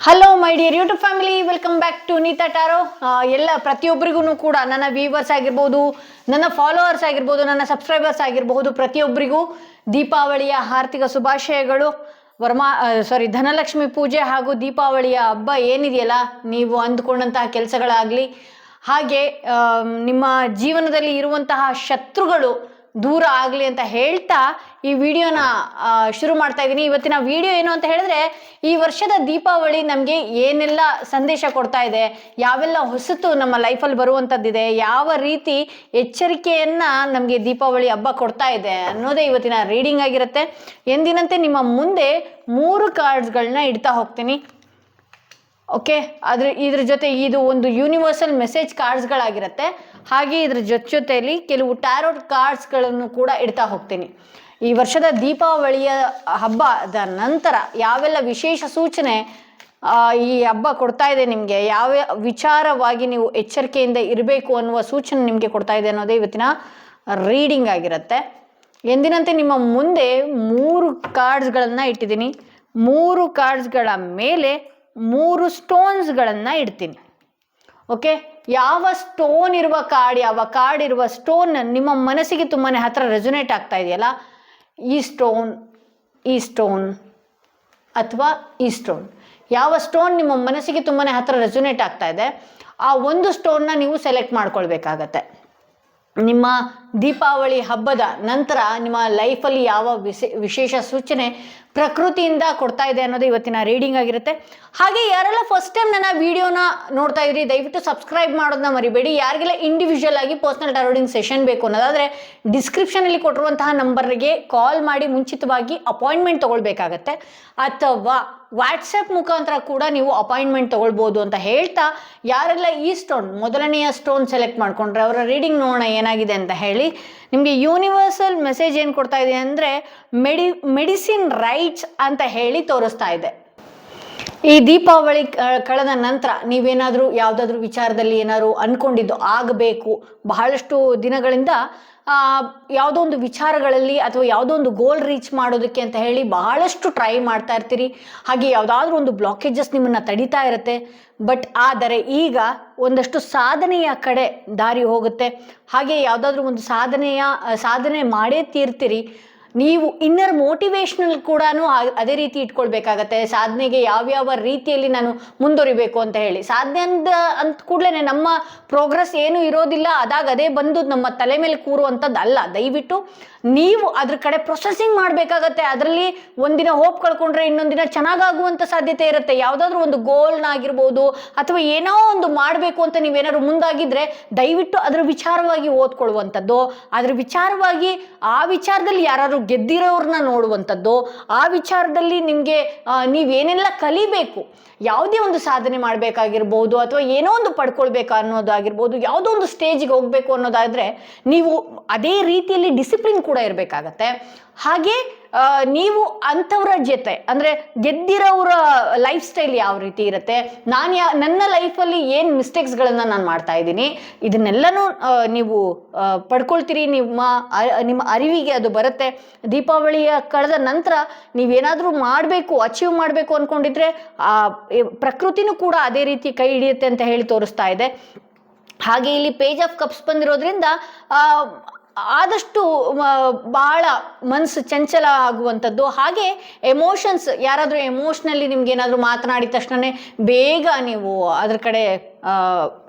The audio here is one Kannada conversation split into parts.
Hello my dear YouTube family, welcome back to Neeta tarot. ಎಲ್ಲ ಪ್ರತಿಯೊಬ್ಬರಿಗೂ ಕೂಡ, ನನ್ನ ವ್ಯೂವರ್ಸ್ ಆಗಿರ್ಬೋದು, ನನ್ನ ಫಾಲೋವರ್ಸ್ ಆಗಿರ್ಬೋದು, ನನ್ನ ಸಬ್ಸ್ಕ್ರೈಬರ್ಸ್ ಆಗಿರಬಹುದು, ಪ್ರತಿಯೊಬ್ಬರಿಗೂ ದೀಪಾವಳಿಯ ಹಾರ್ದಿಕ ಶುಭಾಶಯಗಳು. ಧನಲಕ್ಷ್ಮಿ ಪೂಜೆ ಹಾಗೂ ದೀಪಾವಳಿಯ ಹಬ್ಬ ಏನಿದೆಯಲ್ಲ, ನೀವು ಅಂದುಕೊಂಡಂತಹ ಕೆಲಸಗಳಾಗಲಿ, ಹಾಗೆ ನಿಮ್ಮ ಜೀವನದಲ್ಲಿ ಇರುವಂತಹ ಶತ್ರುಗಳು ದೂರ ಆಗಲಿ ಅಂತ ಹೇಳ್ತಾ ಈ ವಿಡಿಯೋನ ಶುರು ಮಾಡ್ತಾ ಇದ್ದೀನಿ. ಇವತ್ತಿನ ವಿಡಿಯೋ ಏನು ಅಂತ ಹೇಳಿದ್ರೆ, ಈ ವರ್ಷದ ದೀಪಾವಳಿ ನಮಗೆ ಏನೆಲ್ಲ ಸಂದೇಶ ಕೊಡ್ತಾ ಇದೆ, ಯಾವೆಲ್ಲ ಹೊಸತು ನಮ್ಮ ಲೈಫಲ್ಲಿ ಬರುವಂಥದ್ದಿದೆ, ಯಾವ ರೀತಿ ಎಚ್ಚರಿಕೆಯನ್ನು ನಮಗೆ ದೀಪಾವಳಿ ಹಬ್ಬ ಕೊಡ್ತಾ ಇದೆ ಅನ್ನೋದೇ ಇವತ್ತಿನ ರೀಡಿಂಗ್ ಆಗಿರುತ್ತೆ. ಎಂದಿನಂತೆ ನಿಮ್ಮ ಮುಂದೆ 3 ಕಾರ್ಡ್ಸ್ಗಳನ್ನ ಇಡ್ತಾ ಹೋಗ್ತೀನಿ. ಓಕೆ, ಇದ್ರ ಜೊತೆ ಇದು ಒಂದು ಯೂನಿವರ್ಸಲ್ ಮೆಸೇಜ್ ಕಾರ್ಡ್ಸ್ಗಳಾಗಿರುತ್ತೆ. ಹಾಗೆ ಇದ್ರ ಜೊತೆಯಲ್ಲಿ ಕೆಲವು ಟ್ಯಾರೋಟ್ ಕಾರ್ಡ್ಸ್ಗಳನ್ನು ಕೂಡ ಇಡ್ತಾ ಹೋಗ್ತೀನಿ. ಈ ವರ್ಷದ ದೀಪಾವಳಿಯ ಹಬ್ಬದ ನಂತರ ಯಾವೆಲ್ಲ ವಿಶೇಷ ಸೂಚನೆ ಈ ಹಬ್ಬ ಕೊಡ್ತಾ ಇದೆ ನಿಮಗೆ, ಯಾವ ವಿಚಾರವಾಗಿ ನೀವು ಎಚ್ಚರಿಕೆಯಿಂದ ಇರಬೇಕು ಅನ್ನುವ ಸೂಚನೆ ನಿಮಗೆ ಕೊಡ್ತಾ ಇದೆ ಅನ್ನೋದೇ ಇವತ್ತಿನ ರೀಡಿಂಗ್ ಆಗಿರುತ್ತೆ. ಎಂದಿನಂತೆ ನಿಮ್ಮ ಮುಂದೆ 3 ಕಾರ್ಡ್ಸ್ಗಳನ್ನು ಇಟ್ಟಿದ್ದೀನಿ. 3 ಕಾರ್ಡ್ಸ್ಗಳ ಮೇಲೆ 3 ಸ್ಟೋನ್ಸ್ಗಳನ್ನು ಇಡ್ತೀನಿ. ಓಕೆ, ಯಾವ ಸ್ಟೋನ್ ಇರುವ ಕಾರ್ಡ್, ಯಾವ ಕಾರ್ಡ್ ಇರುವ ಸ್ಟೋನ್ ನಿಮ್ಮ ಮನಸ್ಸಿಗೆ ತುಂಬಾ ಹತ್ರ ರೆಸೊನೇಟ್ ಆಗ್ತಾ ಇದೆಯಲ್ಲ, ಈ ಸ್ಟೋನ್ ಅಥವಾ ಈ ಸ್ಟೋನ್, ಯಾವ ಸ್ಟೋನ್ ನಿಮ್ಮ ಮನಸ್ಸಿಗೆ ತುಂಬಾ ಹತ್ರ ರೆಸೊನೇಟ್ ಆಗ್ತಾ ಇದೆ, ಆ ಒಂದು ಸ್ಟೋನ್ನ ನೀವು ಸೆಲೆಕ್ಟ್ ಮಾಡ್ಕೊಳ್ಬೇಕಾಗತ್ತೆ. ನಿಮ್ಮ ದೀಪಾವಳಿ ಹಬ್ಬದ ನಂತರ ನಿಮ್ಮ ಲೈಫಲ್ಲಿ ಯಾವ ವಿಶೇಷ ಸೂಚನೆ ಪ್ರಕೃತಿಯಿಂದ ಕೊಡ್ತಾ ಇದೆ ಅನ್ನೋದು ಇವತ್ತಿನ ರೀಡಿಂಗ್ ಆಗಿರುತ್ತೆ. ಹಾಗೆ ಯಾರೆಲ್ಲ ಫಸ್ಟ್ ಟೈಮ್ ನನ್ನ ವಿಡಿಯೋನ ನೋಡ್ತಾ ಇದ್ರಿ, ದಯವಿಟ್ಟು ಸಬ್ಸ್ಕ್ರೈಬ್ ಮಾಡೋದನ್ನ ಮರಿಬೇಡಿ. ಯಾರಿಗೆಲ್ಲ ಇಂಡಿವಿಜುವಲ್ ಆಗಿ ಪರ್ಸನಲ್ ಟಾರೋಟಿಂಗ್ ಸೆಷನ್ ಬೇಕು ಅನ್ನೋದಾದರೆ ಡಿಸ್ಕ್ರಿಪ್ಷನಲ್ಲಿ ಕೊಟ್ಟಿರುವಂತಹ ನಂಬರ್ಗೆ ಕಾಲ್ ಮಾಡಿ ಮುಂಚಿತವಾಗಿ ಅಪಾಯಿಂಟ್ಮೆಂಟ್ ತೊಗೊಳ್ಬೇಕಾಗತ್ತೆ, ಅಥವಾ ವಾಟ್ಸಪ್ ಮುಖಾಂತರ ಕೂಡ ನೀವು ಅಪಾಯಿಂಟ್ಮೆಂಟ್ ತೊಗೊಳ್ಬೋದು ಅಂತ ಹೇಳ್ತಾ, ಯಾರೆಲ್ಲ ಈ ಸ್ಟೋನ್ ಮೊದಲನೆಯ ಸ್ಟೋನ್ ಸೆಲೆಕ್ಟ್ ಮಾಡ್ಕೊಂಡ್ರೆ ಅವರ ರೀಡಿಂಗ್ ನೋಡೋಣ ಏನಾಗಿದೆ ಅಂತ ಹೇಳಿ. ನಿಮಗೆ ಯೂನಿವರ್ಸಲ್ ಮೆಸೇಜ್ ಏನು ಕೊಡ್ತಾ ಇದೆ ಅಂದರೆ, ಮೆಡಿಸಿನ್ ರೈಟ್ಸ್ ಅಂತ ಹೇಳಿ ತೋರಿಸ್ತಾ ಇದೆ. ಈ ದೀಪಾವಳಿ ಕಳೆದ ನಂತರ ನೀವೇನಾದರೂ ಯಾವುದಾದ್ರೂ ವಿಚಾರದಲ್ಲಿ ಏನಾದ್ರು ಅಂದ್ಕೊಂಡಿದ್ದು ಆಗಬೇಕು, ಬಹಳಷ್ಟು ದಿನಗಳಿಂದ ಯಾವುದೋ ಒಂದು ವಿಚಾರಗಳಲ್ಲಿ ಅಥವಾ ಯಾವುದೋ ಒಂದು ಗೋಲ್ ರೀಚ್ ಮಾಡೋದಕ್ಕೆ ಅಂತ ಹೇಳಿ ಬಹಳಷ್ಟು ಟ್ರೈ ಮಾಡ್ತಾ ಇರ್ತೀರಿ. ಹಾಗೆ ಯಾವುದಾದ್ರೂ ಒಂದು ಬ್ಲಾಕೇಜಸ್ ನಿಮ್ಮನ್ನು ತಡೀತಾ ಇರುತ್ತೆ. ಆದರೆ ಈಗ ಒಂದಷ್ಟು ಸಾಧನೆಯ ಕಡೆ ದಾರಿ ಹೋಗುತ್ತೆ. ಹಾಗೆ ಯಾವುದಾದ್ರೂ ಒಂದು ಸಾಧನೆ ಮಾಡೇ ತೀರ್ತೀರಿ. ನೀವು ಇನ್ನರ್ ಮೋಟಿವೇಶ್ನಲ್ ಕೂಡ ಅದೇ ರೀತಿ ಇಟ್ಕೊಳ್ಬೇಕಾಗತ್ತೆ. ಸಾಧನೆಗೆ ಯಾವ್ಯಾವ ರೀತಿಯಲ್ಲಿ ನಾನು ಮುಂದುವರಿಬೇಕು ಅಂತ ಹೇಳಿ, ಸಾಧನೆ ಅಂತ ಕೂಡಲೇ ನಮ್ಮ ಪ್ರೋಗ್ರೆಸ್ ಏನು ಇರೋದಿಲ್ಲ, ಅದೇ ಬಂದು ನಮ್ಮ ತಲೆ ಮೇಲೆ ಕೂರುವಂಥದ್ದು ಅಲ್ಲ. ದಯವಿಟ್ಟು ನೀವು ಅದ್ರ ಕಡೆ ಪ್ರೊಸೆಸಿಂಗ್ ಮಾಡಬೇಕಾಗತ್ತೆ. ಅದರಲ್ಲಿ ಒಂದಿನ ಹೋಪ್ ಕಳ್ಕೊಂಡ್ರೆ ಇನ್ನೊಂದಿನ ಚೆನ್ನಾಗಾಗುವಂಥ ಸಾಧ್ಯತೆ ಇರುತ್ತೆ. ಯಾವುದಾದ್ರೂ ಒಂದು ಗೋಲ್ನಾಗಿರ್ಬೋದು ಅಥವಾ ಏನೋ ಒಂದು ಮಾಡಬೇಕು ಅಂತ ನೀವೇನಾದ್ರು ಮುಂದಾಗಿದ್ರೆ ದಯವಿಟ್ಟು ಅದರ ವಿಚಾರವಾಗಿ ಓದ್ಕೊಳ್ಳುವಂಥದ್ದು, ಅದರ ವಿಚಾರವಾಗಿ ಆ ವಿಚಾರದಲ್ಲಿ ಯಾರು ಗೆದ್ದಿರೋರನ್ನ ನೋಡುವಂಥದ್ದು, ಆ ವಿಚಾರದಲ್ಲಿ ನಿಮಗೆ ನೀವೇನೆಲ್ಲ ಕಲಿಬೇಕು, ಯಾವುದೇ ಒಂದು ಸಾಧನೆ ಮಾಡಬೇಕಾಗಿರ್ಬೋದು ಅಥವಾ ಏನೋ ಒಂದು ಪಡ್ಕೊಳ್ಬೇಕು ಅನ್ನೋದಾಗಿರ್ಬೋದು, ಯಾವುದೋ ಒಂದು ಸ್ಟೇಜಿಗೆ ಹೋಗಬೇಕು ಅನ್ನೋದಾದರೆ ನೀವು ಅದೇ ರೀತಿಯಲ್ಲಿ ಡಿಸಿಪ್ಲಿನ್ ಕೂಡ ಇರಬೇಕಾಗತ್ತೆ. ಹಾಗೆ ನೀವು ಅಂಥವ್ರ ಜೊತೆ ಅಂದರೆ ಗೆದ್ದಿರೋರ ಲೈಫ್ ಸ್ಟೈಲ್ ಯಾವ ರೀತಿ ಇರುತ್ತೆ, ನನ್ನ ಲೈಫಲ್ಲಿ ಏನು ಮಿಸ್ಟೇಕ್ಸ್ಗಳನ್ನು ನಾನು ಮಾಡ್ತಾ ಇದ್ದೀನಿ, ಇದನ್ನೆಲ್ಲನೂ ನೀವು ಪಡ್ಕೊಳ್ತೀರಿ. ನಿಮ್ಮ ಅರಿವಿಗೆ ಅದು ಬರುತ್ತೆ. ದೀಪಾವಳಿಯ ಕಳೆದ ನಂತರ ನೀವೇನಾದರೂ ಅಚೀವ್ ಮಾಡಬೇಕು ಅಂದ್ಕೊಂಡಿದ್ರೆ ಪ್ರಕೃತಿನೂ ಕೂಡ ಅದೇ ರೀತಿ ಕೈ ಹಿಡಿಯುತ್ತೆ ಅಂತ ಹೇಳಿ ತೋರಿಸ್ತಾ ಇದೆ. ಹಾಗೆ ಇಲ್ಲಿ ಪೇಜ್ ಆಫ್ ಕಪ್ಸ್ ಬಂದಿರೋದ್ರಿಂದ ಆದಷ್ಟು ಬಹಳ ಮನಸ್ಸು ಚಂಚಲ ಆಗುವಂಥದ್ದು. ಹಾಗೆ ಎಮೋಷನ್ಸ್, ಯಾರಾದರೂ ಎಮೋಷ್ನಲ್ಲಿ ನಿಮ್ಗೇನಾದರೂ ಮಾತನಾಡಿದ ತಕ್ಷಣ ಬೇಗ ನೀವು ಅದ್ರ ಕಡೆ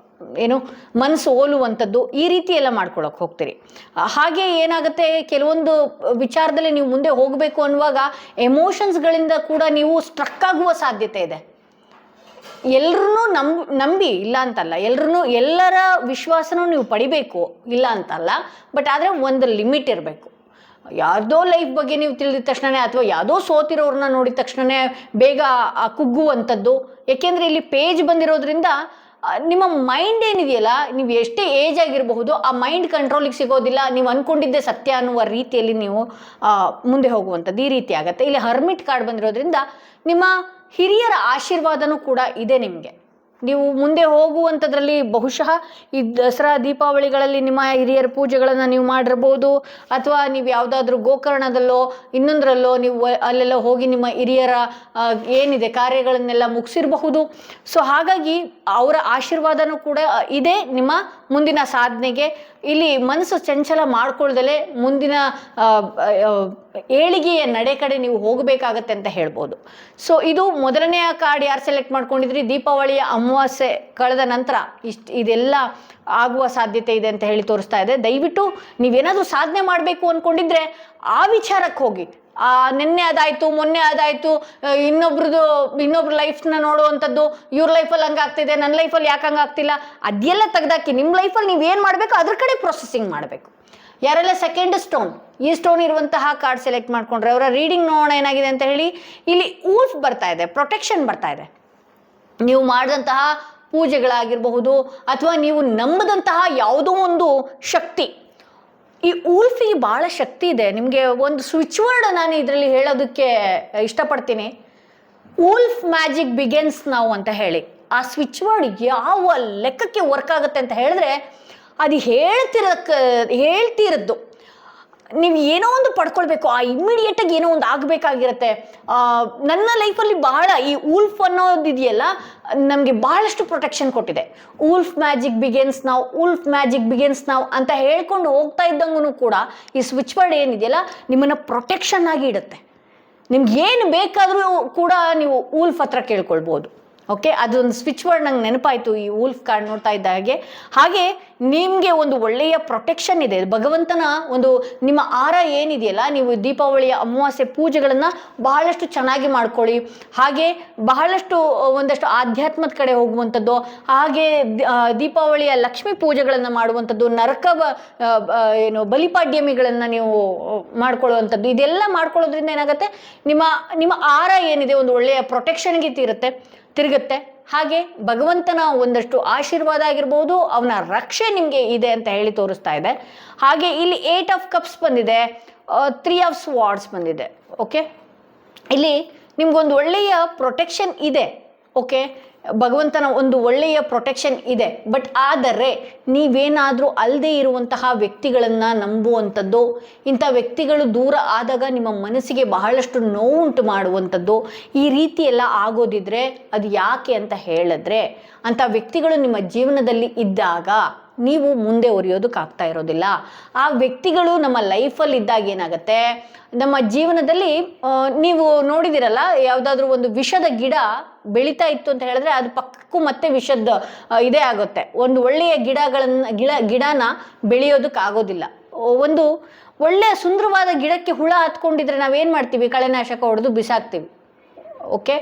ಮನಸ್ಸು ಓಲುವಂಥದ್ದು, ಈ ರೀತಿ ಎಲ್ಲ ಮಾಡ್ಕೊಳಕ್ಕೆ ಹೋಗ್ತೀರಿ. ಹಾಗೆ ಏನಾಗುತ್ತೆ, ಕೆಲವೊಂದು ವಿಚಾರದಲ್ಲಿ ನೀವು ಮುಂದೆ ಹೋಗಬೇಕು ಅನ್ನುವಾಗ ಎಮೋಷನ್ಸ್ಗಳಿಂದ ಕೂಡ ನೀವು ಸ್ಟ್ರಕ್ ಆಗುವ ಸಾಧ್ಯತೆ ಇದೆ. ಎಲ್ಲರನ್ನೂ ನಂಬಿ ಇಲ್ಲ ಅಂತಲ್ಲ, ಎಲ್ಲರ ವಿಶ್ವಾಸನೂ ನೀವು ಪಡಿಬೇಕು ಇಲ್ಲ ಅಂತಲ್ಲ, ಆದರೆ ಒಂದು ಲಿಮಿಟ್ ಇರಬೇಕು. ಯಾವುದೋ ಲೈಫ್ ಬಗ್ಗೆ ನೀವು ತಿಳಿದ ತಕ್ಷಣ ಅಥವಾ ಯಾವುದೋ ಸೋತಿರೋರನ್ನ ನೋಡಿದ ತಕ್ಷಣ ಬೇಗ ಕುಗ್ಗುವಂಥದ್ದು. ಏಕೆಂದರೆ ಇಲ್ಲಿ ಪೇಜ್ ಬಂದಿರೋದ್ರಿಂದ ನಿಮ್ಮ ಮೈಂಡ್ ಏನಿದೆಯಲ್ಲ, ನೀವು ಎಷ್ಟೇ ಏಜ್ ಆಗಿರಬಹುದು, ಆ ಮೈಂಡ್ ಕಂಟ್ರೋಲಿಗೆ ಸಿಗೋದಿಲ್ಲ. ನೀವು ಅಂದ್ಕೊಂಡಿದ್ದೆ ಸತ್ಯ ಅನ್ನುವ ರೀತಿಯಲ್ಲಿ ನೀವು ಮುಂದೆ ಹೋಗುವಂಥದ್ದು ಈ ರೀತಿ ಆಗುತ್ತೆ. ಇಲ್ಲಿ ಹರ್ಮಿಟ್ ಕಾರ್ಡ್ ಬಂದಿರೋದ್ರಿಂದ ನಿಮ್ಮ ಹಿರಿಯರ ಆಶೀರ್ವಾದನೂ ಕೂಡ ಇದೆ ನಿಮಗೆ. ನೀವು ಮುಂದೆ ಹೋಗುವಂಥದ್ರಲ್ಲಿ ಬಹುಶಃ ಈ ದಸರಾ ದೀಪಾವಳಿಗಳಲ್ಲಿ ನಿಮ್ಮ ಹಿರಿಯರ ಪೂಜೆಗಳನ್ನು ನೀವು ಮಾಡಿರ್ಬೋದು, ಅಥವಾ ನೀವು ಯಾವುದಾದ್ರೂ ಗೋಕರ್ಣದಲ್ಲೋ ಇನ್ನೊಂದರಲ್ಲೋ ನೀವು ಅಲ್ಲೆಲ್ಲ ಹೋಗಿ ನಿಮ್ಮ ಹಿರಿಯರ ಏನಿದೆ ಕಾರ್ಯಗಳನ್ನೆಲ್ಲ ಮುಗಿಸಿರಬಹುದು. ಸೊ ಹಾಗಾಗಿ ಅವರ ಆಶೀರ್ವಾದನೂ ಕೂಡ ಇದೆ ನಿಮ್ಮ ಮುಂದಿನ ಸಾಧನೆಗೆ. ಇಲ್ಲಿ ಮನಸ್ಸು ಚಂಚಲ ಮಾಡ್ಕೊಳ್ದಲೇ ಮುಂದಿನ ಏಳಿಗೆಯ ನಡೆ ಕಡೆ ನೀವು ಹೋಗಬೇಕಾಗತ್ತೆ ಅಂತ ಹೇಳ್ಬೋದು. ಸೊ ಇದು ಮೊದಲನೆಯ ಕಾರ್ಡ್ ಯಾರು ಸೆಲೆಕ್ಟ್ ಮಾಡ್ಕೊಂಡಿದ್ರಿ, ದೀಪಾವಳಿಯ ಅಮಾವಾಸ್ಯೆ ಕಳೆದ ನಂತರ ಇದೆಲ್ಲ ಆಗುವ ಸಾಧ್ಯತೆ ಇದೆ ಅಂತ ಹೇಳಿ ತೋರಿಸ್ತಾ ಇದೆ. ದಯವಿಟ್ಟು ನೀವೇನಾದರೂ ಸಾಧನೆ ಮಾಡಬೇಕು ಅಂದ್ಕೊಂಡಿದ್ರೆ ಆ ವಿಚಾರಕ್ಕೆ ಹೋಗಿ. ನಿನ್ನೆ ಅದಾಯ್ತು, ಮೊನ್ನೆ ಅದಾಯ್ತು, ಇನ್ನೊಬ್ರ ಲೈಫ್ನ ನೋಡುವಂಥದ್ದು, ಇವ್ರ ಲೈಫಲ್ಲಿ ಹಂಗಾಗ್ತಿದೆ, ನನ್ನ ಲೈಫಲ್ಲಿ ಯಾಕೆ ಹಂಗಾಗ್ತಿಲ್ಲ, ಅದೆಲ್ಲ ತೆಗ್ದಾಕಿ ನಿಮ್ಮ ಲೈಫಲ್ಲಿ ನೀವೇನು ಮಾಡಬೇಕು ಅದ್ರ ಕಡೆ ಪ್ರೊಸೆಸಿಂಗ್ ಮಾಡಬೇಕು. ಯಾರೆಲ್ಲ ಸೆಕೆಂಡ್ ಸ್ಟೋನ್, ಈ ಸ್ಟೋನ್ ಇರುವಂತಹ ಕಾರ್ಡ್ ಸೆಲೆಕ್ಟ್ ಮಾಡ್ಕೊಂಡ್ರೆ ಅವರ ರೀಡಿಂಗ್ ನೋಡೋಣ ಏನಾಗಿದೆ ಅಂತ ಹೇಳಿ. ಇಲ್ಲಿ ಊಲ್ಫ್ ಬರ್ತಾ ಇದೆ, ಪ್ರೊಟೆಕ್ಷನ್ ಬರ್ತಾ ಇದೆ. ನೀವು ಮಾಡಿದಂತಹ ಪೂಜೆಗಳಾಗಿರಬಹುದು ಅಥವಾ ನೀವು ನಂಬದಂತಹ ಯಾವುದೋ ಒಂದು ಶಕ್ತಿ, ಈ ಊಲ್ಫಿಗೆ ಭಾಳ ಶಕ್ತಿ ಇದೆ. ನಿಮಗೆ ಒಂದು ಸ್ವಿಚ್ ವರ್ಡ್ ನಾನು ಇದರಲ್ಲಿ ಹೇಳೋದಕ್ಕೆ ಇಷ್ಟಪಡ್ತೀನಿ, ಊಲ್ಫ್ ಮ್ಯಾಜಿಕ್ ಬಿಗೆನ್ಸ್ ನಾವು ಅಂತ ಹೇಳಿ. ಆ ಸ್ವಿಚ್ ವರ್ಡ್ ಯಾವ ಲೆಕ್ಕಕ್ಕೆ ವರ್ಕ್ ಆಗುತ್ತೆ ಅಂತ ಹೇಳಿದ್ರೆ, ಅದು ಹೇಳ್ತಿರದ್ದು ನೀವು ಏನೋ ಒಂದು ಪಡ್ಕೊಳ್ಬೇಕು, ಆ ಇಮ್ಮಿಡಿಯೇಟಾಗಿ ಏನೋ ಒಂದು ಆಗಬೇಕಾಗಿರುತ್ತೆ. ನನ್ನ ಲೈಫಲ್ಲಿ ಬಹಳ ಈ ಊಲ್ಫ್ ಅನ್ನೋದಿದೆಯಲ್ಲ ನಮಗೆ ಬಹಳಷ್ಟು ಪ್ರೊಟೆಕ್ಷನ್ ಕೊಟ್ಟಿದೆ. ಊಲ್ಫ್ ಮ್ಯಾಜಿಕ್ ಬಿಗೆನ್ಸ್ ನಾವು, ಊಲ್ಫ್ ಮ್ಯಾಜಿಕ್ ಬಿಗೆನ್ಸ್ ನಾವು ಅಂತ ಹೇಳ್ಕೊಂಡು ಹೋಗ್ತಾ ಇದ್ದಂಗೂ ಕೂಡ ಈ ಸ್ವಿಚ್ ವರ್ಡ್ ಏನಿದೆಯಲ್ಲ ನಿಮ್ಮನ್ನು ಪ್ರೊಟೆಕ್ಷನ್ ಆಗಿ ಇಡುತ್ತೆ. ನಿಮ್ಗೆ ಏನು ಬೇಕಾದರೂ ಕೂಡ ನೀವು ಊಲ್ಫ್ ಹತ್ರ ಕೇಳ್ಕೊಳ್ಬೋದು. ಓಕೆ, ಅದೊಂದು ಸ್ವಿಚ್ ವರ್ಡ್ ನಂಗೆ ನೆನಪಾಯಿತು ಈ ಊಲ್ಫ್ ಕಾರ್ಡ್ ನೋಡ್ತಾ ಇದ್ದ ಹಾಗೆ ನಿಮಗೆ ಒಂದು ಒಳ್ಳೆಯ ಪ್ರೊಟೆಕ್ಷನ್ ಇದೆ. ಭಗವಂತನ ಒಂದು ನಿಮ್ಮ ಆರ ಏನಿದೆಯಲ್ಲ, ನೀವು ದೀಪಾವಳಿಯ ಅಮಾವಾಸ್ಯೆ ಪೂಜೆಗಳನ್ನು ಬಹಳಷ್ಟು ಚೆನ್ನಾಗಿ ಮಾಡ್ಕೊಳ್ಳಿ. ಹಾಗೆ ಬಹಳಷ್ಟು ಒಂದಷ್ಟು ಆಧ್ಯಾತ್ಮದ ಕಡೆ ಹೋಗುವಂಥದ್ದು, ಹಾಗೆ ದೀಪಾವಳಿಯ ಲಕ್ಷ್ಮೀ ಪೂಜೆಗಳನ್ನು ಮಾಡುವಂಥದ್ದು, ಬಲಿಪಾಡ್ಯಮಿಗಳನ್ನು ನೀವು ಮಾಡ್ಕೊಳ್ಳುವಂಥದ್ದು, ಇದೆಲ್ಲ ಮಾಡ್ಕೊಳ್ಳೋದ್ರಿಂದ ಏನಾಗುತ್ತೆ, ನಿಮ್ಮ ಆರ ಏನಿದೆ ಒಂದು ಒಳ್ಳೆಯ ಪ್ರೊಟೆಕ್ಷನ್ಗೆ ತಿರುಗುತ್ತೆ. ಹಾಗೆ ಭಗವಂತನ ಒಂದಷ್ಟು ಆಶೀರ್ವಾದ ಆಗಿರ್ಬೋದು, ಅವನ ರಕ್ಷೆ ನಿಮಗೆ ಇದೆ ಅಂತ ಹೇಳಿ ತೋರಿಸ್ತಾ ಇದೆ. ಹಾಗೆ ಇಲ್ಲಿ 8 ಆಫ್ ಕಪ್ಸ್ ಬಂದಿದೆ, 3 ಆಫ್ ಸ್ವಾರ್ಡ್ಸ್ ಬಂದಿದೆ. ಓಕೆ, ಇಲ್ಲಿ ನಿಮ್ಗೊಂದು ಒಳ್ಳೆಯ ಪ್ರೊಟೆಕ್ಷನ್ ಇದೆ. ಓಕೆ, ಭಗವಂತನ ಒಂದು ಒಳ್ಳೆಯ ಪ್ರೊಟೆಕ್ಷನ್ ಇದೆ. ಬಟ್ ಆದರೆ ನೀವೇನಾದರೂ ಅಲ್ಲದೆ ಇರುವಂತಹ ವ್ಯಕ್ತಿಗಳನ್ನು ನಂಬುವಂಥದ್ದು, ಇಂಥ ವ್ಯಕ್ತಿಗಳು ದೂರ ಆದಾಗ ನಿಮ್ಮ ಮನಸ್ಸಿಗೆ ಬಹಳಷ್ಟು ನೋವುಂಟು ಮಾಡುವಂಥದ್ದು, ಈ ರೀತಿ ಎಲ್ಲ ಆಗೋದಿದ್ರೆ ಅದು ಯಾಕೆ ಅಂತ ಹೇಳಿದ್ರೆ, ಅಂಥ ವ್ಯಕ್ತಿಗಳು ನಿಮ್ಮ ಜೀವನದಲ್ಲಿ ಇದ್ದಾಗ ನೀವು ಮುಂದೆ ಒರೆಯೋದಕ್ಕಾಗ್ತಾ ಇರೋದಿಲ್ಲ. ಆ ವ್ಯಕ್ತಿಗಳು ನಮ್ಮ ಲೈಫಲ್ಲಿ ಇದ್ದಾಗ ಏನಾಗುತ್ತೆ, ನಮ್ಮ ಜೀವನದಲ್ಲಿ ನೀವು ನೋಡಿದಿರಲ್ಲ, ಯಾವುದಾದ್ರೂ ಒಂದು ವಿಷದ ಗಿಡ ಬೆಳೀತಾ ಇತ್ತು ಅಂತ ಹೇಳಿದ್ರೆ ಅದು ಪಕ್ಕಕ್ಕೂ ಮತ್ತೆ ವಿಷದ ಇದೇ ಆಗುತ್ತೆ. ಒಂದು ಒಳ್ಳೆಯ ಗಿಡನ ಬೆಳೆಯೋದಕ್ಕಾಗೋದಿಲ್ಲ. ಒಂದು ಒಳ್ಳೆಯ ಸುಂದರವಾದ ಗಿಡಕ್ಕೆ ಹುಳ ಹತ್ಕೊಂಡಿದ್ರೆ ನಾವೇನು ಮಾಡ್ತೀವಿ, ಕಳೆನಾಶಕ ಹೊಡೆದು ಬಿಸಾಕ್ತೀವಿ. ಓಕೆ,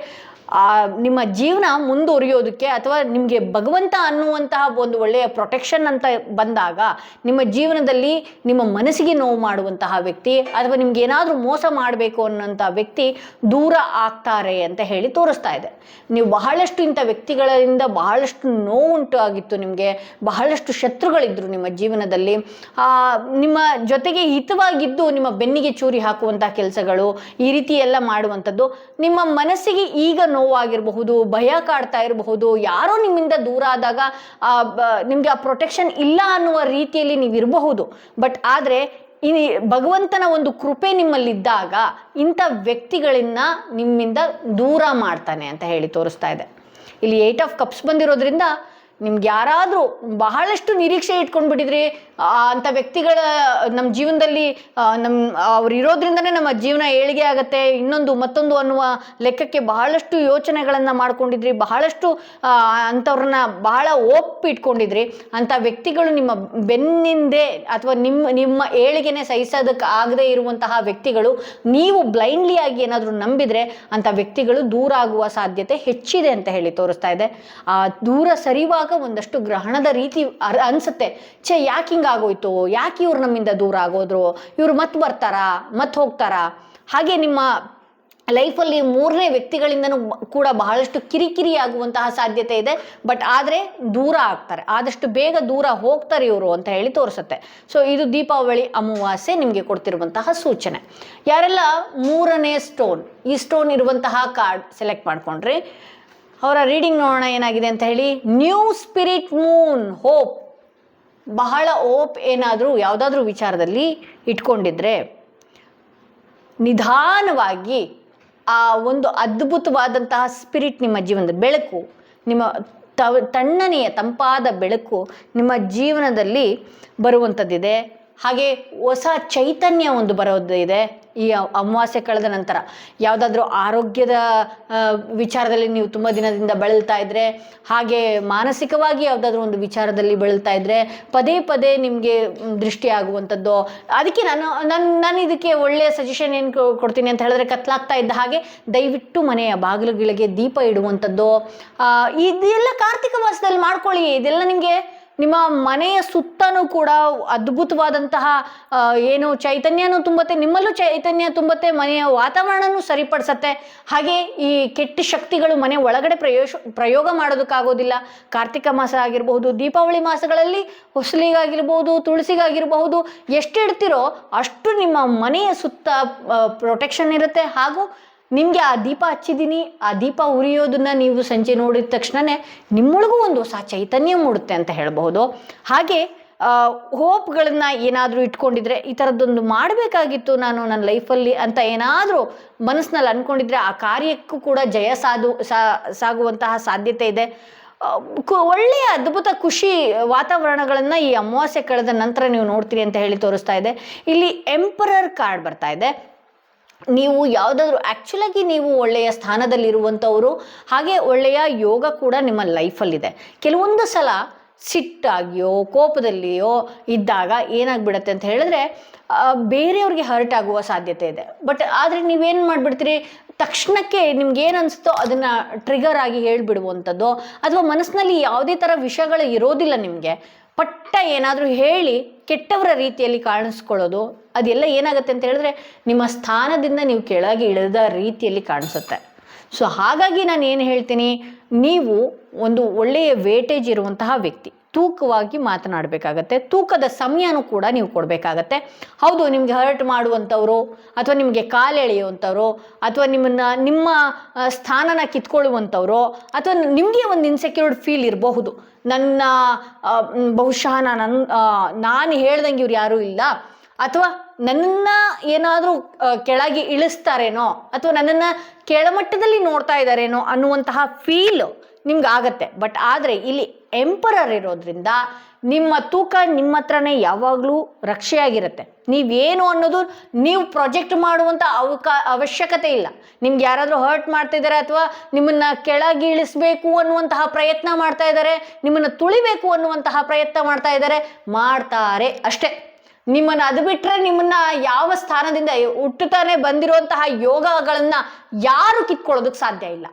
ನಿಮ್ಮ ಜೀವನ ಮುಂದುವರಿಯೋದಕ್ಕೆ ಅಥವಾ ನಿಮಗೆ ಭಗವಂತ ಅನ್ನುವಂತಹ ಒಂದು ಒಳ್ಳೆಯ ಪ್ರೊಟೆಕ್ಷನ್ ಅಂತ ಬಂದಾಗ ನಿಮ್ಮ ಜೀವನದಲ್ಲಿ ನಿಮ್ಮ ಮನಸ್ಸಿಗೆ ನೋವು ಮಾಡುವಂತಹ ವ್ಯಕ್ತಿ ಅಥವಾ ನಿಮ್ಗೆ ಏನಾದರೂ ಮೋಸ ಮಾಡಬೇಕು ಅನ್ನೋಂಥ ವ್ಯಕ್ತಿ ದೂರ ಆಗ್ತಾರೆ ಅಂತ ಹೇಳಿ ತೋರಿಸ್ತಾ ಇದೆ. ನೀವು ಬಹಳಷ್ಟು ಇಂಥ ವ್ಯಕ್ತಿಗಳಿಂದ ಬಹಳಷ್ಟು ನೋವುಂಟು ಆಗಿತ್ತು, ನಿಮಗೆ ಬಹಳಷ್ಟು ಶತ್ರುಗಳಿದ್ರು ನಿಮ್ಮ ಜೀವನದಲ್ಲಿ. ನಿಮ್ಮ ಜೊತೆಗೆ ಹಿತವಾಗಿದ್ದು ನಿಮ್ಮ ಬೆನ್ನಿಗೆ ಚೂರಿ ಹಾಕುವಂತಹ ಕೆಲಸಗಳು, ಈ ರೀತಿ ಎಲ್ಲ ಮಾಡುವಂಥದ್ದು, ನಿಮ್ಮ ಮನಸ್ಸಿಗೆ ಈಗ ನೋವಾಗಿರಬಹುದು, ಭಯ ಕಾಡ್ತಾ ಇರಬಹುದು, ಯಾರೋ ನಿಮ್ಮಿಂದ ದೂರ ಆದಾಗ ನಿಮ್ಗೆ ಆ ಪ್ರೊಟೆಕ್ಷನ್ ಇಲ್ಲ ಅನ್ನುವ ರೀತಿಯಲ್ಲಿ ನೀವು ಇರಬಹುದು. ಬಟ್ ಆದರೆ ಈ ಭಗವಂತನ ಒಂದು ಕೃಪೆ ನಿಮ್ಮಲ್ಲಿದ್ದಾಗ ಇಂಥ ವ್ಯಕ್ತಿಗಳನ್ನ ನಿಮ್ಮಿಂದ ದೂರ ಮಾಡ್ತಾನೆ ಅಂತ ಹೇಳಿ ತೋರಿಸ್ತಾ ಇದೆ. ಇಲ್ಲಿ 8 ಆಫ್ ಕಪ್ಸ್ ಬಂದಿರೋದ್ರಿಂದ ನಿಮ್ಗೆ ಯಾರಾದರೂ ಬಹಳಷ್ಟು ನಿರೀಕ್ಷೆ ಇಟ್ಕೊಂಡ್ಬಿಟ್ಟಿದ್ರಿ, ಅಂಥ ವ್ಯಕ್ತಿಗಳ ನಮ್ಮ ಜೀವನದಲ್ಲಿ ಅವ್ರು ಇರೋದ್ರಿಂದನೇ ನಮ್ಮ ಜೀವನ ಏಳಿಗೆ ಆಗುತ್ತೆ, ಮತ್ತೊಂದು ಅನ್ನುವ ಲೆಕ್ಕಕ್ಕೆ ಬಹಳಷ್ಟು ಯೋಚನೆಗಳನ್ನು ಮಾಡ್ಕೊಂಡಿದ್ರಿ, ಬಹಳಷ್ಟು ಅಂಥವ್ರನ್ನ ಬಹಳ ಇಟ್ಕೊಂಡಿದ್ರಿ. ಅಂಥ ವ್ಯಕ್ತಿಗಳು ನಿಮ್ಮ ಬೆನ್ನಿಂದೆ ಅಥವಾ ನಿಮ್ಮ ಏಳಿಗೆನೆ ಸಹಿಸೋದಕ್ಕೆ ಆಗದೆ ಇರುವಂತಹ ವ್ಯಕ್ತಿಗಳು, ನೀವು ಬ್ಲೈಂಡ್ಲಿ ಆಗಿ ಏನಾದರೂ ನಂಬಿದರೆ ಅಂಥ ವ್ಯಕ್ತಿಗಳು ದೂರ ಆಗುವ ಸಾಧ್ಯತೆ ಹೆಚ್ಚಿದೆ ಅಂತ ಹೇಳಿ ತೋರಿಸ್ತಾ ಇದೆ. ದೂರ ಸರಿಯುವಾಗ ಒಂದಷ್ಟು ಗ್ರಹಣದ ರೀತಿ ಅನ್ಸುತ್ತೆ, ಯಾಕೆ ಹಿಂಗಾಗೋಯ್ತು, ಯಾಕೆ ಇವ್ರು ನಮ್ಮಿಂದ ದೂರ ಆಗೋದ್ರು, ಇವ್ರು ಮತ್ತೆ ಬರ್ತಾರಾ, ಮತ್ತೆ ಹೋಗ್ತಾರಾ. ಹಾಗೆ ನಿಮ್ಮ ಲೈಫಲ್ಲಿ 3ನೇ ವ್ಯಕ್ತಿಗಳಿಂದನೂ ಕೂಡ ಬಹಳಷ್ಟು ಕಿರಿಕಿರಿ ಆಗುವಂತಹ ಸಾಧ್ಯತೆ ಇದೆ. ಬಟ್ ಆದರೆ ದೂರ ಆಗ್ತಾರೆ, ಆದಷ್ಟು ಬೇಗ ದೂರ ಹೋಗ್ತಾರೆ ಇವರು ಅಂತ ಹೇಳಿ ತೋರಿಸುತ್ತೆ. ಸೊ ಇದು ದೀಪಾವಳಿ ಅಮಾವಾಸ್ಯೆ ನಿಮಗೆ ಕೊಡ್ತಿರುವಂತಹ ಸೂಚನೆ. ಯಾರೆಲ್ಲ 3ನೇ ಸ್ಟೋನ್, ಈ ಸ್ಟೋನ್ ಇರುವಂತಹ ಕಾರ್ಡ್ ಸೆಲೆಕ್ಟ್ ಮಾಡ್ಕೊಂಡ್ರಿ, ಅವರ ರೀಡಿಂಗ್ ನೋಡೋಣ ಏನಾಗಿದೆ ಅಂತ ಹೇಳಿ. New spirit Moon, hope. ಬಹಳ ಹೋಪ್ ಏನಾದರೂ ಯಾವುದಾದ್ರೂ ವಿಚಾರದಲ್ಲಿ ಇಟ್ಕೊಂಡಿದ್ರೆ ನಿಧಾನವಾಗಿ ಆ ಒಂದು ಅದ್ಭುತವಾದಂತಹ ಸ್ಪಿರಿಟ್ ನಿಮ್ಮ ಜೀವನದ ಬೆಳಕು, ನಿಮ್ಮ ತಣ್ಣನೆಯ ತಂಪಾದ ಬೆಳಕು ನಿಮ್ಮ ಜೀವನದಲ್ಲಿ ಬರುವಂಥದ್ದಿದೆ. ಹಾಗೆ ಹೊಸ ಚೈತನ್ಯ ಒಂದು ಬರೋದಿದೆ ಈ ಅಮಾವಾಸ್ಯೆ ಕಳೆದ ನಂತರ. ಯಾವುದಾದ್ರೂ ಆರೋಗ್ಯದ ವಿಚಾರದಲ್ಲಿ ನೀವು ತುಂಬ ದಿನದಿಂದ ಬಳಲ್ತಾ ಇದ್ದರೆ, ಹಾಗೆ ಮಾನಸಿಕವಾಗಿ ಯಾವುದಾದ್ರೂ ಒಂದು ವಿಚಾರದಲ್ಲಿ ಬಳಲ್ತಾ ಇದ್ದರೆ, ಪದೇ ಪದೇ ನಿಮಗೆ ದೃಷ್ಟಿ ಆಗುವಂಥದ್ದು. ಅದಕ್ಕೆ ನಾನು ಇದಕ್ಕೆ ಒಳ್ಳೆಯ ಸಜೆಷನ್ ಏನು ಕೊಡ್ತೀನಿ ಅಂತ ಹೇಳಿದ್ರೆ, ಕತ್ಲಾಗ್ತಾ ಇದ್ದ ಹಾಗೆ ದಯವಿಟ್ಟು ಮನೆಯ ಬಾಗಿಲುಗಳಿಗೆ ದೀಪ ಇಡುವಂಥದ್ದು. ಇದೆಲ್ಲ ಕಾರ್ತಿಕ ಮಾಸದಲ್ಲಿ ಮಾಡ್ಕೊಳ್ಳಿ. ಇದೆಲ್ಲ ನಿಮಗೆ ನಿಮ್ಮ ಮನೆಯ ಸುತ್ತನೂ ಕೂಡ ಅದ್ಭುತವಾದಂತಹ ಏನು ಚೈತನ್ಯನೂ ತುಂಬತ್ತೆ, ನಿಮ್ಮಲ್ಲೂ ಚೈತನ್ಯ ತುಂಬತ್ತೆ, ಮನೆಯ ವಾತಾವರಣನೂ ಸರಿಪಡಿಸತ್ತೆ. ಹಾಗೆ ಈ ಕೆಟ್ಟ ಶಕ್ತಿಗಳು ಮನೆ ಒಳಗಡೆ ಪ್ರಯೋಗ ಮಾಡೋದಕ್ಕಾಗೋದಿಲ್ಲ. ಕಾರ್ತಿಕ ಮಾಸ ಆಗಿರಬಹುದು, ದೀಪಾವಳಿ ಮಾಸಗಳಲ್ಲಿ ಹೊಸಲಿಗಾಗಿರ್ಬೋದು, ತುಳಸಿಗಾಗಿರಬಹುದು, ಎಷ್ಟು ಇಡ್ತಿರೋ ಅಷ್ಟು ನಿಮ್ಮ ಮನೆಯ ಸುತ್ತ ಪ್ರೊಟೆಕ್ಷನ್ ಇರುತ್ತೆ. ಹಾಗೂ ನಿಮಗೆ ಆ ದೀಪ ಹಚ್ಚಿದ್ದೀನಿ, ಆ ದೀಪ ಉರಿಯೋದನ್ನ ನೀವು ಸಂಜೆ ನೋಡಿದ ತಕ್ಷಣವೇ ನಿಮ್ಮೊಳಗೂ ಒಂದು ಹೊಸ ಚೈತನ್ಯ ಮೂಡುತ್ತೆ ಅಂತ ಹೇಳಬಹುದು. ಹಾಗೆ ಹೋಪ್ಗಳನ್ನು ಏನಾದರೂ ಇಟ್ಕೊಂಡಿದ್ರೆ, ಈ ಥರದ್ದೊಂದು ಮಾಡಬೇಕಾಗಿತ್ತು ನಾನು ನನ್ನ ಲೈಫಲ್ಲಿ ಅಂತ ಏನಾದರೂ ಮನಸ್ಸಿನಲ್ಲಿ ಅಂದ್ಕೊಂಡಿದ್ರೆ ಆ ಕಾರ್ಯಕ್ಕೂ ಕೂಡ ಜಯ ಸಾಗುವಂತಹ ಸಾಧ್ಯತೆ ಇದೆ. ಒಳ್ಳೆಯ ಅದ್ಭುತ ಖುಷಿ ವಾತಾವರಣಗಳನ್ನು ಈ ಅಮಾವಾಸ್ಯೆ ಕಳೆದ ನಂತರ ನೀವು ನೋಡ್ತೀರಿ ಅಂತ ಹೇಳಿ ತೋರಿಸ್ತಾ ಇದೆ. ಇಲ್ಲಿ ಎಂಪರರ್ ಕಾರ್ಡ್ ಬರ್ತಾ ಇದೆ. ನೀವು ಯಾವುದಾದ್ರೂ ಆ್ಯಕ್ಚುಲಾಗಿ ನೀವು ಒಳ್ಳೆಯ ಸ್ಥಾನದಲ್ಲಿರುವಂಥವರು, ಹಾಗೆ ಒಳ್ಳೆಯ ಯೋಗ ಕೂಡ ನಿಮ್ಮ ಲೈಫಲ್ಲಿದೆ. ಕೆಲವೊಂದು ಸಲ ಸಿಟ್ಟಾಗಿಯೋ ಕೋಪದಲ್ಲಿಯೋ ಇದ್ದಾಗ ಏನಾಗ್ಬಿಡತ್ತೆ ಅಂತ ಹೇಳಿದ್ರೆ ಬೇರೆಯವ್ರಿಗೆ ಹರ್ಟ್ ಆಗುವ ಸಾಧ್ಯತೆ ಇದೆ. ಬಟ್ ಆದರೆ ನೀವೇನು ಮಾಡಿಬಿಡ್ತೀರಿ, ತಕ್ಷಣಕ್ಕೆ ನಿಮ್ಗೇನು ಅನಿಸುತ್ತೋ ಅದನ್ನು ಟ್ರಿಗರ್ ಆಗಿ ಹೇಳಿಬಿಡುವಂಥದ್ದು, ಅಥವಾ ಮನಸ್ಸಿನಲ್ಲಿ ಯಾವುದೇ ಥರ ವಿಷಯಗಳು ಇರೋದಿಲ್ಲ ನಿಮಗೆ, ಪಟ್ಟ ಏನಾದರೂ ಹೇಳಿ ಕೆಟ್ಟವರ ರೀತಿಯಲ್ಲಿ ಕಾಣಿಸ್ಕೊಳ್ಳೋದು, ಅದೆಲ್ಲ ಏನಾಗುತ್ತೆ ಅಂತ ಹೇಳಿದ್ರೆ ನಿಮ್ಮ ಸ್ಥಾನದಿಂದ ನೀವು ಕೆಳಗೆ ಇಳಿದ ರೀತಿಯಲ್ಲಿ ಕಾಣಿಸುತ್ತೆ. ಸೊ ಹಾಗಾಗಿ ನಾನು ಏನು ಹೇಳ್ತೀನಿ, ನೀವು ಒಂದು ಒಳ್ಳೆಯ ವೇಟೇಜ್ ಇರುವಂತಹ ವ್ಯಕ್ತಿ, ತೂಕವಾಗಿ ಮಾತನಾಡಬೇಕಾಗತ್ತೆ. ತೂಕದ ಸಮಯನೂ ಕೂಡ ನೀವು ಕೊಡಬೇಕಾಗತ್ತೆ. ಹೌದು, ನಿಮಗೆ ಹರ್ಟ್ ಮಾಡುವಂಥವ್ರು, ಅಥವಾ ನಿಮಗೆ ಕಾಲೆಳೆಯುವಂಥವ್ರು, ಅಥವಾ ನಿಮ್ಮ ಸ್ಥಾನನ ಕಿತ್ಕೊಳ್ಳುವಂಥವ್ರು, ಅಥವಾ ನಿಮಗೆ ಒಂದು ಇನ್ಸೆಕ್ಯೂರ್ಡ್ ಫೀಲ್ ಇರಬಹುದು. ಬಹುಶಃ ನಾನು ಹೇಳ್ದಂಗೆ ಇವ್ರು ಯಾರೂ ಇಲ್ಲ, ಅಥವಾ ನನ್ನನ್ನು ಏನಾದರೂ ಕೆಳಗೆ ಇಳಿಸ್ತಾರೇನೋ, ಅಥವಾ ನನ್ನನ್ನು ಕೆಳಮಟ್ಟದಲ್ಲಿ ನೋಡ್ತಾ ಇದ್ದಾರೇನೋ ಅನ್ನುವಂತಹ ಫೀಲ್ ನಿಮ್ಗೆ ಆಗತ್ತೆ. ಬಟ್ ಆದರೆ ಇಲ್ಲಿ ಎಂಪರರ್ ಇರೋದ್ರಿಂದ ನಿಮ್ಮ ತೂಕ ನಿಮ್ಮ ಹತ್ರನೇ ಯಾವಾಗಲೂ ರಕ್ಷೆಯಾಗಿರುತ್ತೆ. ನೀವೇನು ಅನ್ನೋದು ನೀವು ಪ್ರೊಜೆಕ್ಟ್ ಮಾಡುವಂಥ ಅವಶ್ಯಕತೆ ಇಲ್ಲ. ನಿಮ್ಗೆ ಯಾರಾದರೂ ಹರ್ಟ್ ಮಾಡ್ತಿದ್ದಾರೆ, ಅಥವಾ ನಿಮ್ಮನ್ನು ಕೆಳಗೆ ಇಳಿಸ್ಬೇಕು ಅನ್ನುವಂತಹ ಪ್ರಯತ್ನ ಮಾಡ್ತಾ ಇದ್ದಾರೆ, ನಿಮ್ಮನ್ನು ತುಳಿಬೇಕು ಅನ್ನುವಂತಹ ಪ್ರಯತ್ನ ಮಾಡ್ತಾರೆ ಅಷ್ಟೇ. ನಿಮ್ಮನ್ನು ಅದು ಬಿಟ್ಟರೆ ನಿಮ್ಮನ್ನ ಯಾವ ಸ್ಥಾನದಿಂದ ಹುಟ್ಟುತ್ತಾನೆ ಬಂದಿರುವಂತಹ ಯೋಗಗಳನ್ನು ಯಾರು ಕಿತ್ಕೊಳ್ಳೋದಕ್ಕೆ ಸಾಧ್ಯ ಇಲ್ಲ.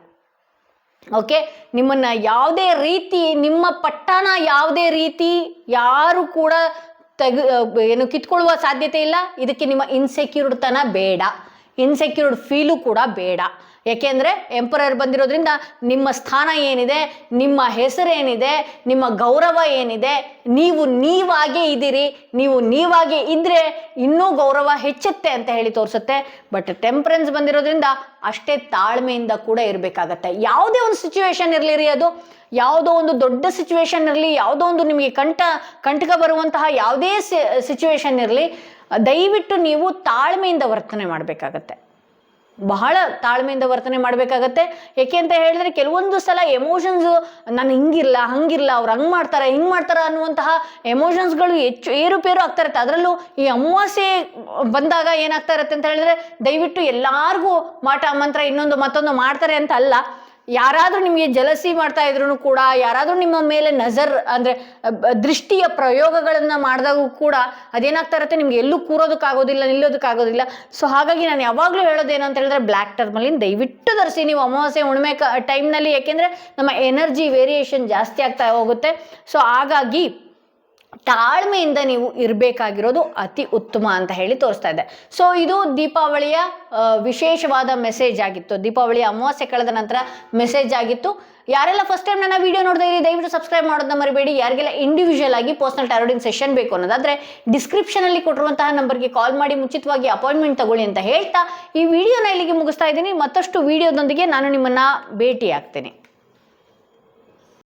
ಓಕೆ, ನಿಮ್ಮನ್ನ ಯಾವುದೇ ರೀತಿ, ನಿಮ್ಮ ಪಟ್ಟಣ ಯಾವುದೇ ರೀತಿ ಯಾರು ಕೂಡ ಕಿತ್ಕೊಳ್ಳುವ ಸಾಧ್ಯತೆ ಇಲ್ಲ. ಇದಕ್ಕೆ ನಿಮ್ಮ ಇನ್ಸೆಕ್ಯೂರ್ಡ್ ತನ ಬೇಡ, ಇನ್ಸೆಕ್ಯೂರ್ಡ್ ಫೀಲು ಕೂಡ ಬೇಡ. ಯಾಕೆಂದರೆ ಎಂಪರರ್ ಬಂದಿರೋದ್ರಿಂದ ನಿಮ್ಮ ಸ್ಥಾನ ಏನಿದೆ, ನಿಮ್ಮ ಹೆಸರೇನಿದೆ, ನಿಮ್ಮ ಗೌರವ ಏನಿದೆ, ನೀವು ನೀವಾಗೇ ಇದ್ದೀರಿ. ನೀವು ನೀವಾಗೇ ಇದ್ದರೆ ಇನ್ನೂ ಗೌರವ ಹೆಚ್ಚುತ್ತೆ ಅಂತ ಹೇಳಿ ತೋರಿಸುತ್ತೆ. ಬಟ್ ಟೆಂಪರೆನ್ಸ್ ಬಂದಿರೋದ್ರಿಂದ ಅಷ್ಟೇ ತಾಳ್ಮೆಯಿಂದ ಕೂಡ ಇರಬೇಕಾಗತ್ತೆ. ಯಾವುದೇ ಒಂದು ಸಿಚುವೇಶನ್ ಇರಲಿರಿ, ಅದು ಯಾವುದೋ ಒಂದು ದೊಡ್ಡ ಸಿಚುವೇಶನ್ ಇರಲಿ, ಯಾವುದೋ ಒಂದು ನಿಮಗೆ ಕಂಟಕ ಬರುವಂತಹ ಯಾವುದೇ ಸಿಚುವೇಶನ್ ಇರಲಿ, ದಯವಿಟ್ಟು ನೀವು ತಾಳ್ಮೆಯಿಂದ ವರ್ತನೆ ಮಾಡಬೇಕಾಗತ್ತೆ. ಬಹಳ ತಾಳ್ಮೆಯಿಂದ ವರ್ತನೆ ಮಾಡಬೇಕಾಗತ್ತೆ. ಏಕೆ ಅಂತ ಹೇಳಿದ್ರೆ ಕೆಲವೊಂದು ಸಲ ಎಮೋಷನ್ಸು, ನಾನು ಹಿಂಗಿಲ್ಲ ಹಂಗಿಲ್ಲ, ಅವ್ರು ಹಂಗೆ ಮಾಡ್ತಾರೆ ಹಿಂಗೆ ಮಾಡ್ತಾರೆ ಅನ್ನುವಂತಹ ಎಮೋಷನ್ಸ್ಗಳು ಏರುಪೇರು ಆಗ್ತಾ ಇರುತ್ತೆ. ಅದರಲ್ಲೂ ಈ ಅಮಾವಾಸ್ಯೆ ಬಂದಾಗ ಏನಾಗ್ತಾ ಇರುತ್ತೆ ಅಂತ ಹೇಳಿದ್ರೆ, ದಯವಿಟ್ಟು ಎಲ್ಲರಿಗೂ ಮಾಟ ಮಂತ್ರ ಇನ್ನೊಂದು ಮತ್ತೊಂದು ಮಾಡ್ತಾರೆ ಅಂತ ಅಲ್ಲ. ಯಾರಾದರೂ ನಿಮಗೆ ಜಲಸಿ ಮಾಡ್ತಾ ಇದ್ರು ಕೂಡ, ಯಾರಾದರೂ ನಿಮ್ಮ ಮೇಲೆ ನಜರ್ ಅಂದರೆ ದೃಷ್ಟಿಯ ಪ್ರಯೋಗಗಳನ್ನು ಮಾಡಿದಾಗೂ ಕೂಡ ಅದೇನಾಗ್ತಾ ಇರುತ್ತೆ, ನಿಮ್ಗೆ ಎಲ್ಲೂ ಕೂರೋದಕ್ಕಾಗೋದಿಲ್ಲ, ನಿಲ್ಲೋದಕ್ಕಾಗೋದಿಲ್ಲ. ಸೊ ಹಾಗಾಗಿ ನಾನು ಯಾವಾಗಲೂ ಹೇಳೋದೇನು ಅಂತ ಹೇಳಿದ್ರೆ, ಬ್ಲ್ಯಾಕ್ ಟರ್ಮಲಿನ್ ದಯವಿಟ್ಟು ಧರಿಸಿ ನೀವು ಅಮಾವಾಸ್ಯೆ ಹುಣ್ಣಿಮೆ ಟೈಮ್ನಲ್ಲಿ. ಯಾಕೆಂದರೆ ನಮ್ಮ ಎನರ್ಜಿ ವೇರಿಯೇಷನ್ ಜಾಸ್ತಿ ಆಗ್ತಾ ಹೋಗುತ್ತೆ. ಸೊ ಹಾಗಾಗಿ ತಾಳ್ಮೆಯಿಂದ ನೀವು ಇರಬೇಕಾಗಿರೋದು ಅತಿ ಉತ್ತಮ ಅಂತ ಹೇಳಿ ತೋರಿಸ್ತಾ ಇದೆ. ಸೊ ಇದು ದೀಪಾವಳಿಯ ವಿಶೇಷವಾದ ಮೆಸೇಜ್ ಆಗಿತ್ತು, ದೀಪಾವಳಿಯ ಅಮಾವಾಸ್ಯೆ ಕಳೆದ ನಂತರ ಮೆಸೇಜ್ ಆಗಿತ್ತು. ಯಾರೆಲ್ಲ ಫಸ್ಟ್ ಟೈಮ್ ನನ್ನ ವಿಡಿಯೋ ನೋಡ್ತಾ ಇದ್ದೀರಿ ದಯವಿಟ್ಟು ಸಬ್ಸ್ಕ್ರೈಬ್ ಮಾಡೋದನ್ನ ಮರಿಬೇಡಿ. ಯಾರಿಗೆಲ್ಲ ಇಂಡಿವಿಜುವಲ್ ಆಗಿ ಪರ್ಸನಲ್ ಟಾರೋಟಿಂಗ್ ಸೆಷನ್ ಬೇಕು ಅನ್ನೋದಾದ್ರೆ ಡಿಸ್ಕ್ರಿಪ್ಷನಲ್ಲಿ ಕೊಟ್ಟಿರುವಂತಹ ನಂಬರ್ಗೆ ಕಾಲ್ ಮಾಡಿ ಮುಂಚಿತವಾಗಿ ಅಪಾಯಿಂಟ್ಮೆಂಟ್ ತಗೊಳ್ಳಿ ಅಂತ ಹೇಳ್ತಾ ಈ ವಿಡಿಯೋನ ಇಲ್ಲಿಗೆ ಮುಗಿಸ್ತಾ ಇದ್ದೀನಿ. ಮತ್ತಷ್ಟು ವಿಡಿಯೋದೊಂದಿಗೆ ನಾನು ನಿಮ್ಮನ್ನ ಭೇಟಿ ಆಗ್ತೇನೆ.